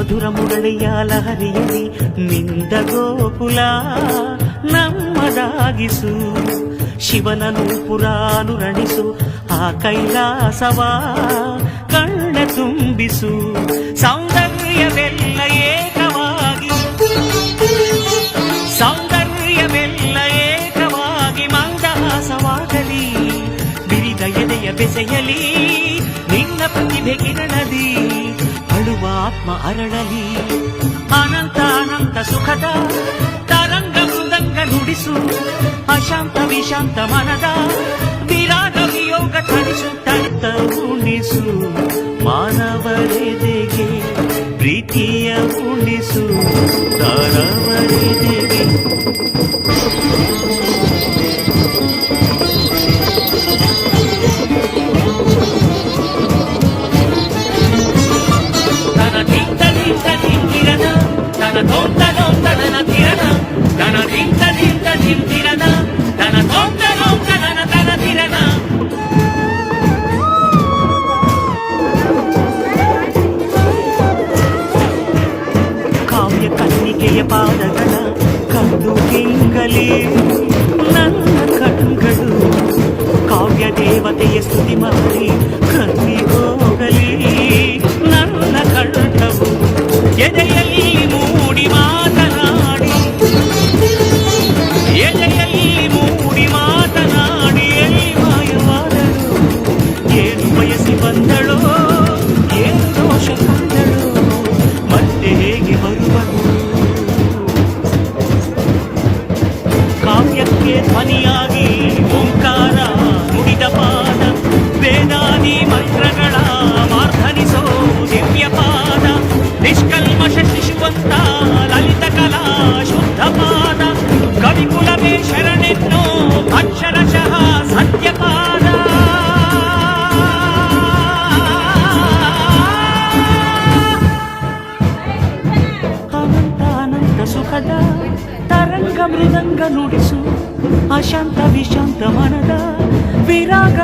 ಮಧುರ ಮುರಳಿಯ ಲಹರಿಯಲಿ ಮಿಂದ ಗೋಕುಲ ನಮ್ಮದಾಗಿಸು. ಶಿವನನು ಪುರಾನುರಣಿಸು ಆ ಕೈಲಾಸವ ಕಣ್ಣ ತುಂಬಿಸು. ಸೌಂದರ್ಯವೆಲ್ಲ ಏಕವಾಗಿ ಸೌಂದರ್ಯವೆಲ್ಲ ಏಕವಾಗಿ ಮಂದಹಾಸವಾಗಲಿ. ಬಿರಿದ ಎದೆಯ ಬೆಸೆಯಲಿ ನಿನ್ನ ಪ್ರತಿಭೆ ಕಿರಣದಿ. ಅಳುವ ಆತ್ಮ ಅರಳಲಿ ಅನಂತ ಅನಂತ ಸುಖದ ತರಂಗ ಮೃದಂಗ ನುಡಿಸು. ಅಶಾಂತ ವಿಶಾಂತ ಮನದ ವಿರಾಗ ವಿಯೋಗ ತಣಿಸು. ತಣಿತ ಉಣಿಸು ಮಾನವರೆದೆಗೆ ಪ್ರೀತಿಯ ಉಣಿಸು ತಾರವರೆದೆಗೆ. ತನ ದಿಂತ ದಿಂತ ದಿಂತಿರನ ತನ ತೋಂತ ನೋಂತ ನನ ತಿರನ. ತನ ದಿಂತ ದಿಂತ ದಿಂತಿರನ ತನ ತೋಂತ ನೋಂತ ನನ ತನ ತಿರನ. ಕಾವ್ಯ ಕನ್ನಿಕೆಯ ಪಾದಗಳ ಕಂಡು ಕೆಂಗಲಿ ನನ್ನ ಕಣ್ಗಳು. ಕಾವ್ಯ ದೇವತೆಯ ಸ್ತುತಿ ಮಾಡಿ ಕಣ್ಣಿಗೋಗಲಿ ನನ್ನ ಕಂಠವು. ಎದೆಯಲ್ಲಿ ಮೂಡಿ ಮಾತನಾಡಿ ಎದೆಯಲ್ಲಿ ಮೂಡಿ ಮಾತನಾಡಿ ಎಲ್ಲಿ ಮಾಯವಾದಳು. ಏನು ಬಯಸಿ ಬಂದಳೋ ಏನು ದೋಷ ಕಂಡಳು ಮತ್ತೆ ಹೇಗೆ ಬರುವಳು. ಕಾವ್ಯಕ್ಕೆ ಧ್ವನಿಯಾಗಿ ಓಂಕಾರ ನುಡಿದ ಪಾದ ವೇದಾದಿ ಮಂತ್ರಗಳ ಮಾರ್ಧನಿಸೋ ದಿವ್ಯ ಪಾದ. ನಿಷ್ಕಲ್ಮಶ ಶಿಶುವಂತ ಲಲಿತ ಕಲಾ ಶುದ್ಧ ಪಾದ. ಕವಿಕುಲವೇ ಶರಣೆನ್ನೋ ಅಕ್ಷರಶಃ ಸತ್ಯಪಾದ. ಅನಂತ ಅನಂತ ಸುಖದ ತರಂಗ ಮೃದಂಗ ನುಡಿಸು. ಅಶಾಂತ ವಿಶಾಂತ ಮನದ ವಿರಾಗ